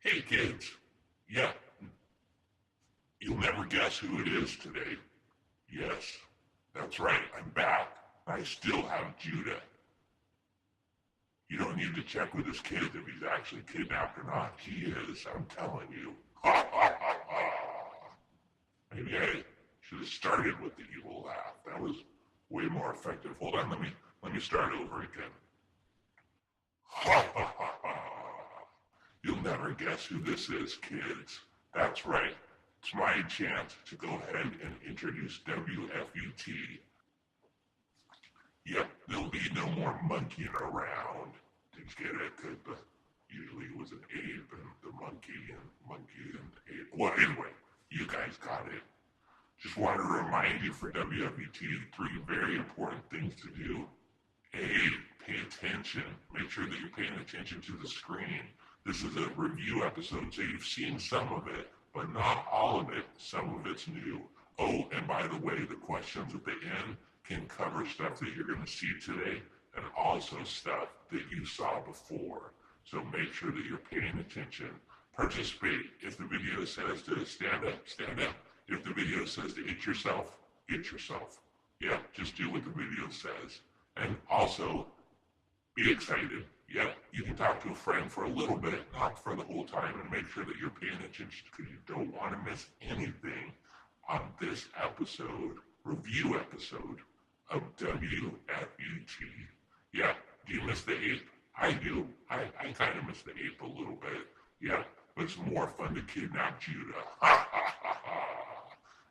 Hey kids, yeah, you'll never guess who it is today. Yes, that's right, I'm back. I still have Judah. You don't need to check with his kid if he's actually kidnapped or not. He is, I'm telling you. Ha ha ha ha. Maybe I should have started with the evil laugh. That was way more effective. Hold on, let me start over again. Ha ha ha ha. You'll never guess who this is, kids. That's right. It's my chance to go ahead and introduce WFUT. Yep, there'll be no more monkeying around. Did you get it? Usually it was an ape and the monkey and ape. Well, anyway, you guys got it. Just want to remind you for WFUT, three very important things to do. A, pay attention. Make sure that you're paying attention to the screen. This is a review episode, so you've seen some of it, but not all of it. Some of it's new. Oh, and by the way, the questions at the end can cover stuff that you're going to see today and also stuff that you saw before. So make sure that you're paying attention. Participate. If the video says to stand up, stand up. If the video says to hit yourself, hit yourself. Yeah, just do what the video says. And also, be excited. Yeah, you can talk to a friend for a little bit, not for the whole time, and make sure that you're paying attention because you don't want to miss anything on this episode, review episode of WFUT. Yeah, do you miss the ape? I do. I kind of miss the ape a little bit. Yeah, but it's more fun to kidnap Judah. Ha ha ha ha.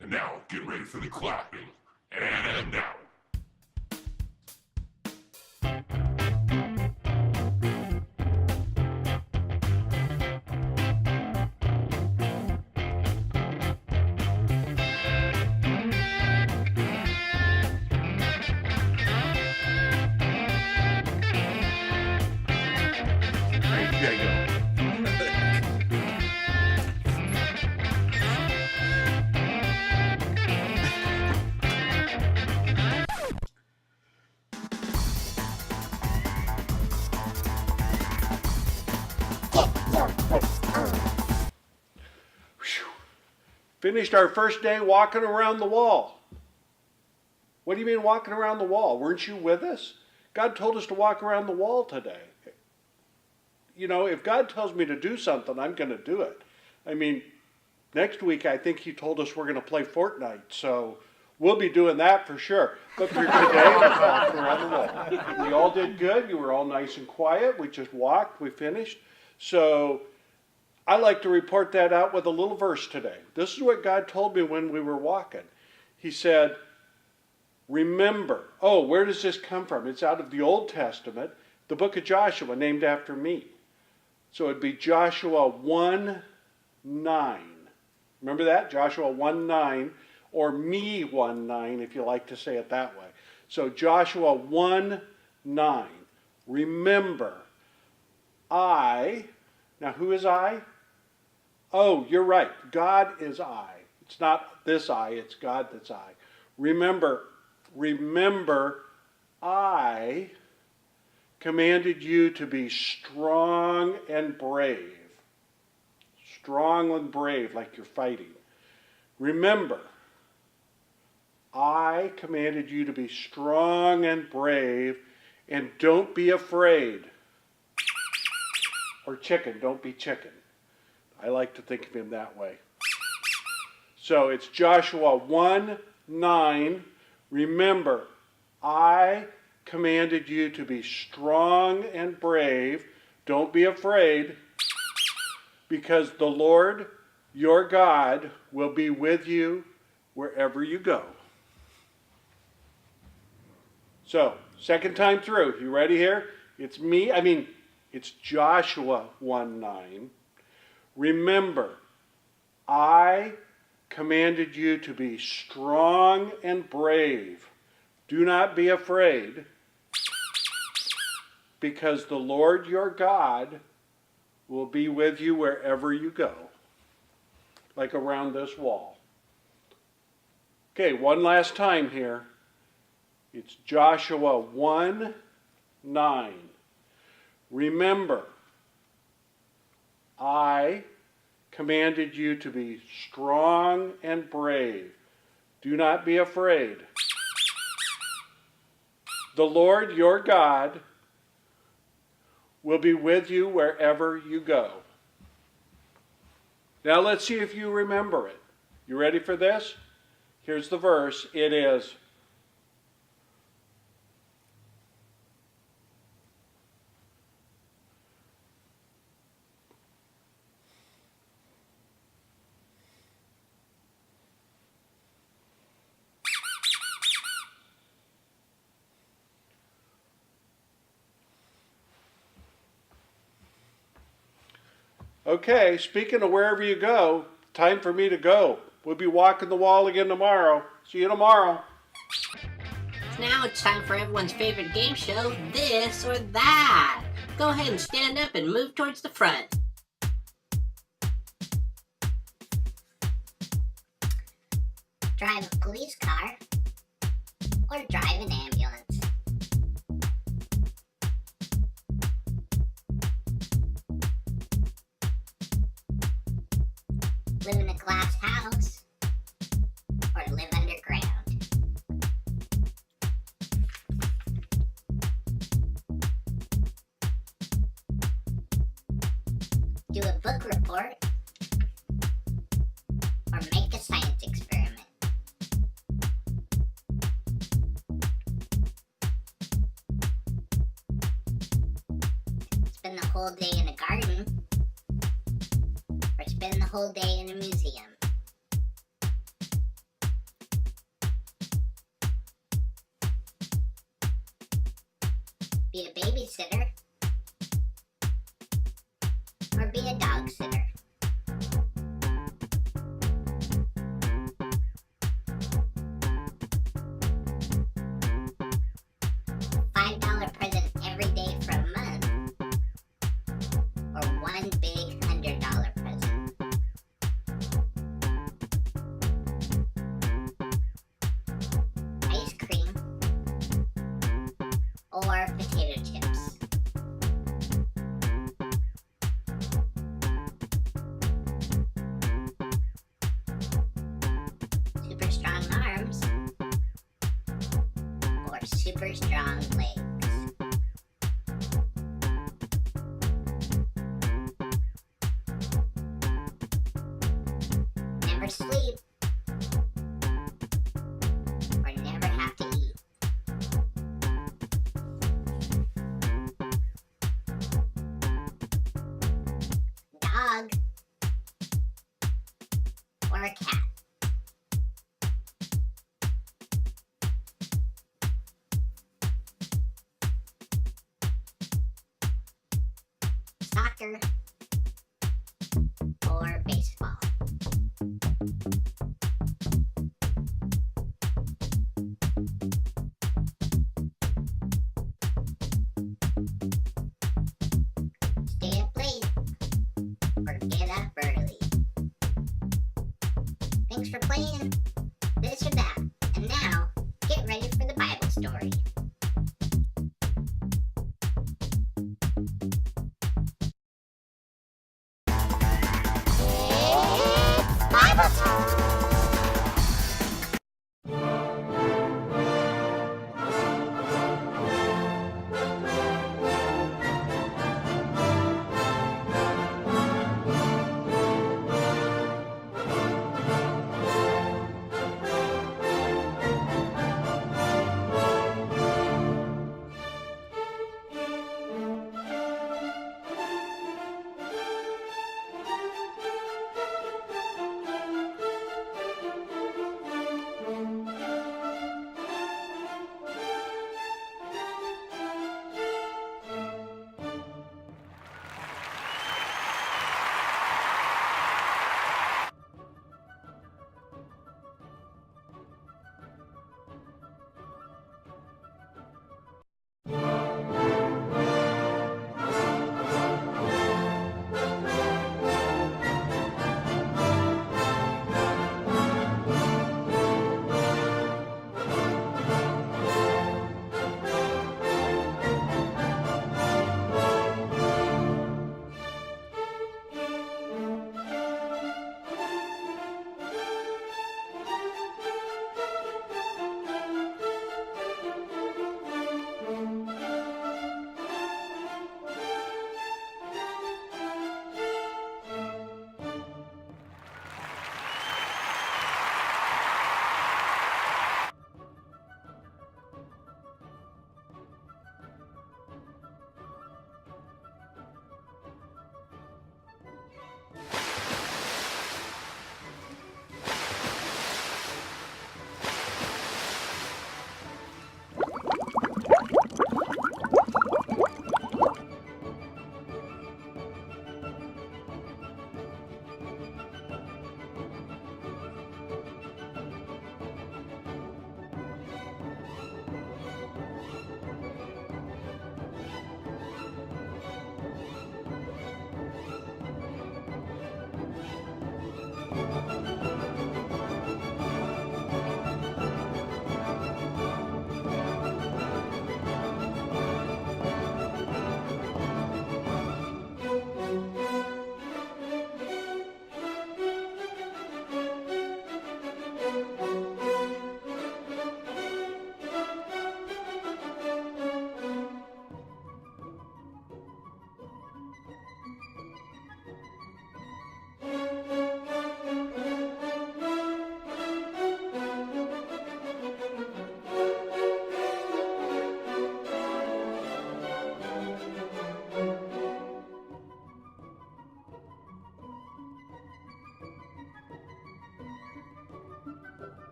And now, get ready for the clapping. And now. Finished our first day walking around the wall. What do you mean walking around the wall? Weren't you with us? God told us to walk around the wall today. You know, if God tells me to do something, I'm going to do it. I mean, next week I think he told us we're going to play Fortnite, so we'll be doing that for sure. But for today, let's walk around the wall. We all did good. You were all nice and quiet. We just walked. We finished. So I like to report that out with a little verse today. This is what God told me when we were walking. He said, remember. Oh, where does this come from? It's out of the Old Testament, the book of Joshua, named after me. So it'd be Joshua 1:9. Remember that? Joshua 1:9, or me 1:9, if you like to say it that way. So Joshua 1:9. Remember, now who is I? Oh, you're right. God is I. It's not this I, it's God that's I. Remember, I commanded you to be strong and brave. Strong and brave, like you're fighting. Remember, I commanded you to be strong and brave, and don't be afraid. Or chicken, don't be chicken. I like to think of him that way. So it's Joshua 1:9. Remember, I commanded you to be strong and brave. Don't be afraid, because the Lord, your God, will be with you wherever you go. So, second time through. You ready here? It's me. It's Joshua 1:9. Remember, I commanded you to be strong and brave. Do not be afraid, because the Lord your God will be with you wherever you go, like around this wall. Okay, one last time here. It's Joshua 1:9. Remember, I commanded you to be strong and brave. Do not be afraid. The Lord your God will be with you wherever you go. Now let's see if you remember it. You ready for this? Here's the verse. It is, okay, speaking of wherever you go, time for me to go. We'll be walking the wall again tomorrow. See you tomorrow. Now it's time for everyone's favorite game show, This or That. Go ahead and stand up and move towards the front. Drive a police car or drive an ambulance. Live in a glass house or live underground. Do a book report or make a science experiment. Spend the whole day in a garden or spend the whole day in a museum. Be a babysitter or be a dog sitter. $5 present every day for a month or one big $100 present. Ice cream or potato chips. Super strong arms or super strong legs. Never sleep or never have to eat. Dog or a cat. Soccer or baseball. Stay up late or get up early. Thanks for playing This or That. And now, get ready for the Bible story. It's Bible time!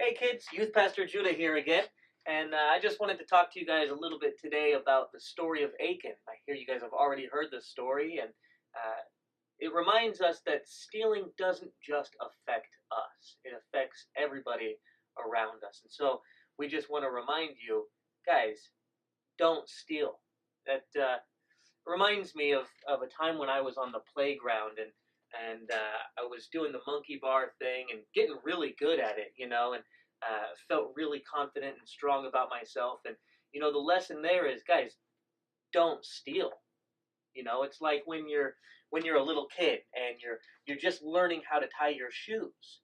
Hey kids, Youth Pastor Judah here again, and I just wanted to talk to you guys a little bit today about the story of Achan. I hear you guys have already heard this story, and it reminds us that stealing doesn't just affect us, it affects everybody around us. And so we just want to remind you, guys, don't steal. That reminds me of a time when I was on the playground, and I was doing the monkey bar thing and getting really good at it, and felt really confident and strong about myself. And the lesson there is, guys, don't steal. It's like when you're a little kid and you're just learning how to tie your shoes.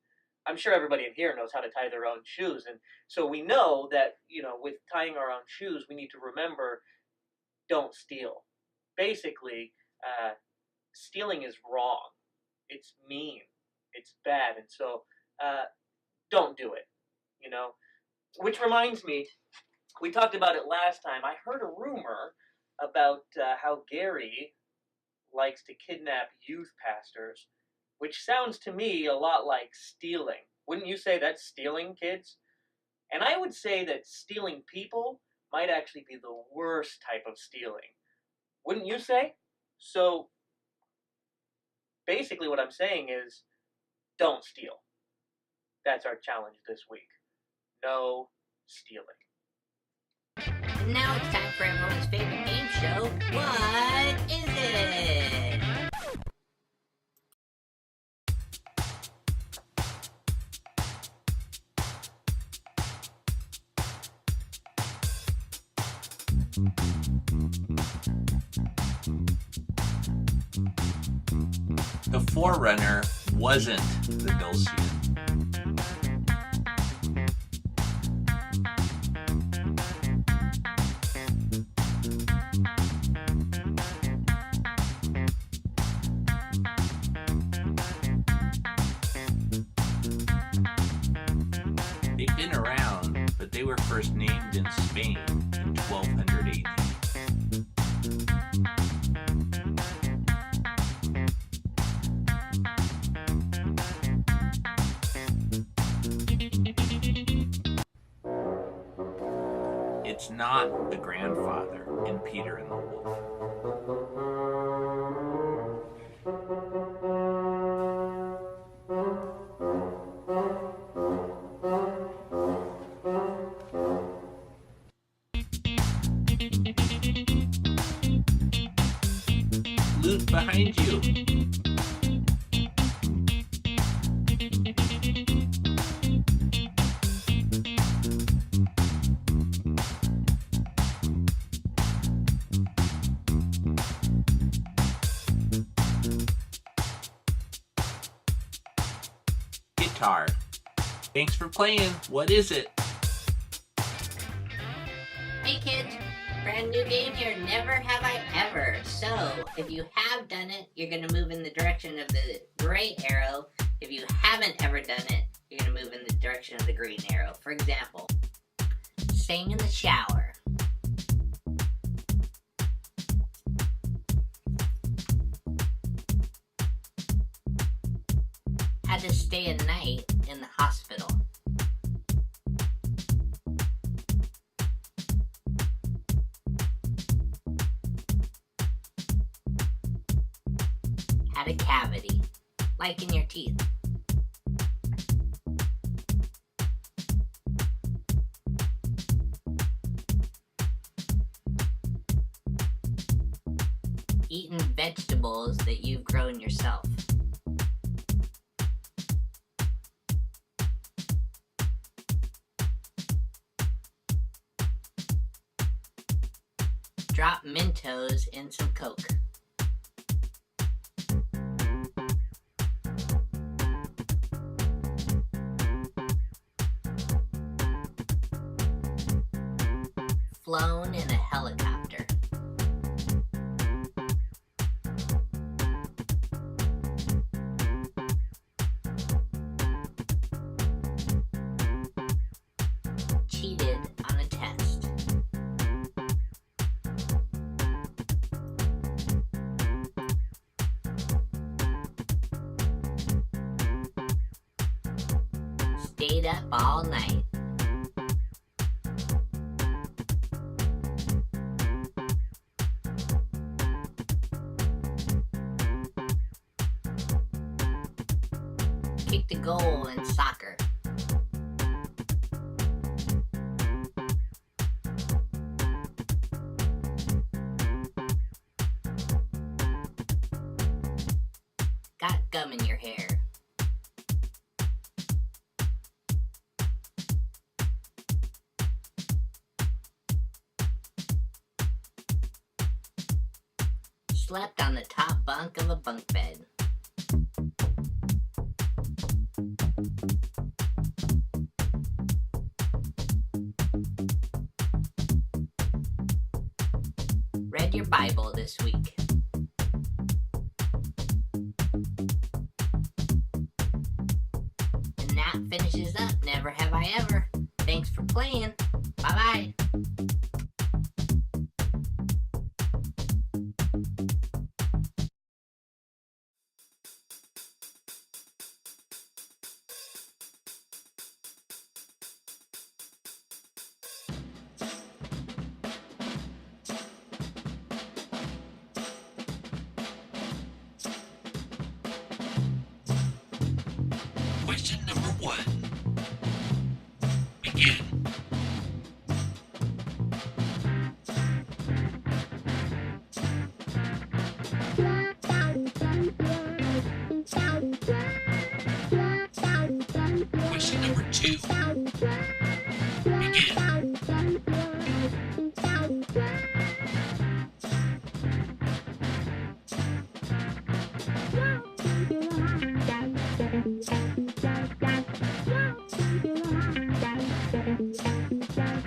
I'm sure everybody in here knows how to tie their own shoes, and so we know that with tying our own shoes, we need to remember, don't steal. Basically, stealing is wrong. It's mean. It's bad. And so don't do it, Which reminds me, we talked about it last time. I heard a rumor about how Gary likes to kidnap youth pastors, which sounds to me a lot like stealing. Wouldn't you say that's stealing, kids? And I would say that stealing people might actually be the worst type of stealing. Wouldn't you say? So basically what I'm saying is, don't steal. That's our challenge this week. No stealing. Now it's time for everyone's favorite game show, What Is It? The Forerunner wasn't the Dulcian. They've been around, but they were first named in Spain in 1200 AD. It's not the grandfather in Peter and the Wolf. Loot behind you. Guitar. Thanks for playing. What is it? Hey kids, brand new game here, never have I ever. So, if you have done it, you're gonna move in the direction of the gray arrow. If you haven't ever done it, you're gonna move in the direction of the green arrow. For example, sing in the shower. Had to stay a night in the hospital. Had a cavity, like in your teeth. Eaten vegetables that you've grown yourself. Drop Mentos in some Coke. Flown in a helicopter. Cheated on a test. Stayed up all night. Kicked a goal in soccer. Got gum in your hair. Slept on the top bunk of a bunk bed. Read your Bible this week. And that finishes up Never Have I Ever. Thanks for playing. Bye-bye. Question number 1. Begin. Question number 2. Begin.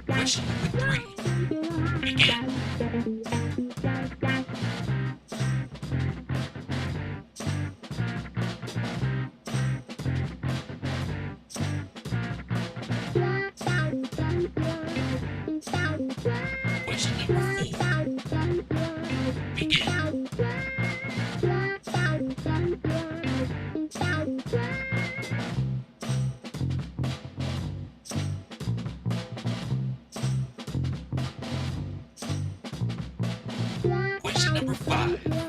Question number 3. Begin. Question number 4. Begin. number 5. Begin.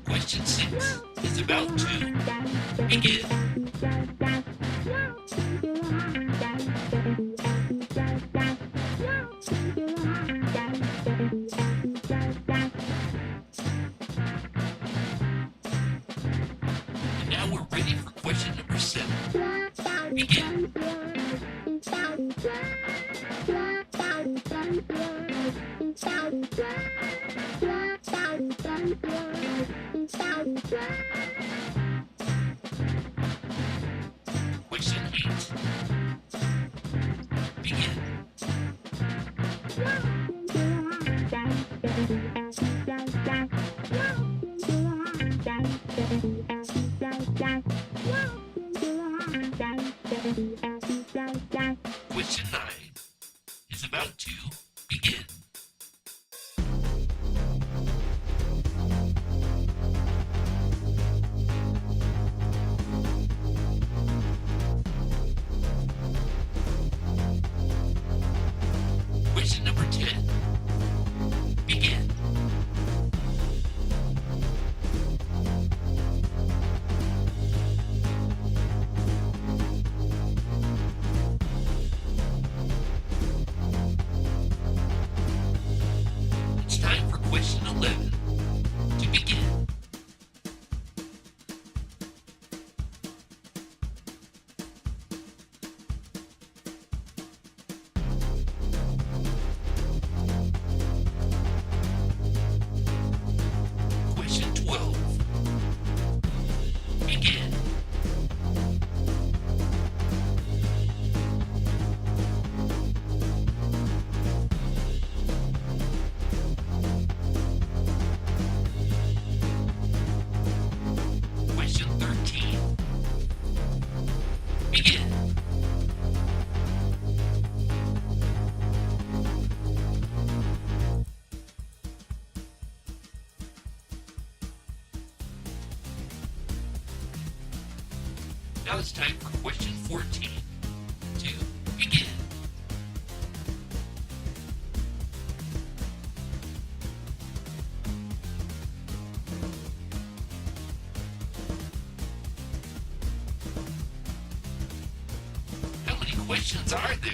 Question 6 is about to begin. And now we're ready for question number 7. Begin. Question 8. Begin. Question 9 is about to begin. Question number 10. Begin. It's time for question 11 to begin. Question 12. Begin. Question 13. Begin. Now it's time for question 14 to begin. How many questions are there?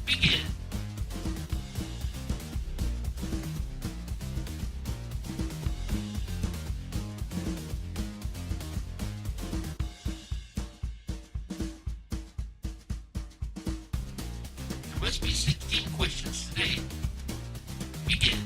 Begin. There must be 16 questions today. Begin.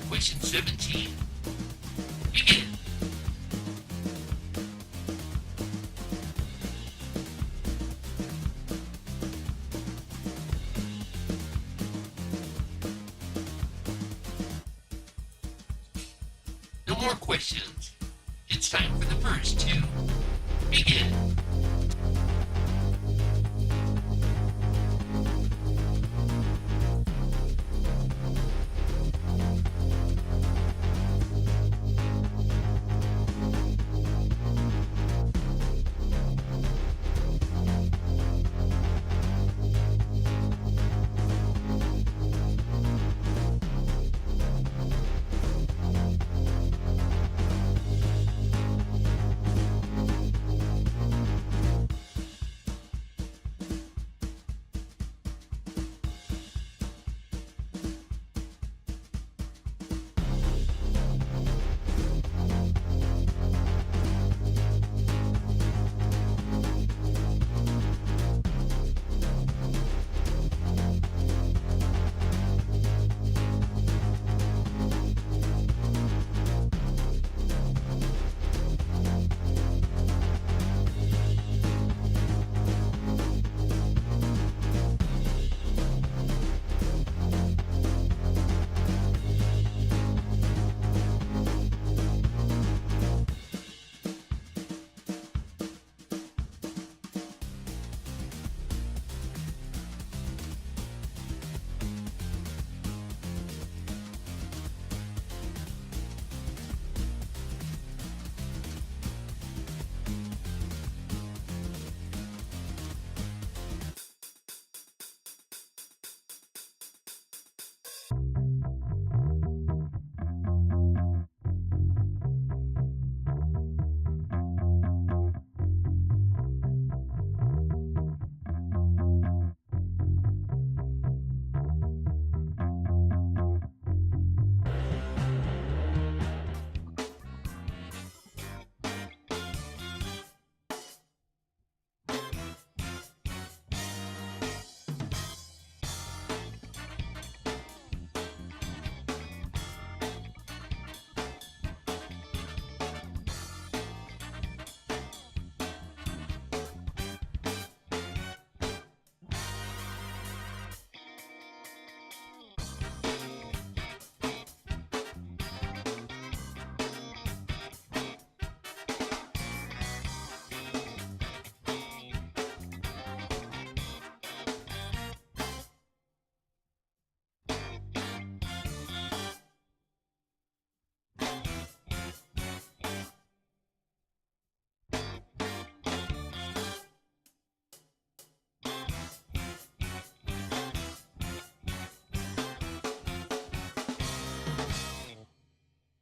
Question 17. Begin. No more questions. It's time for the verse to begin.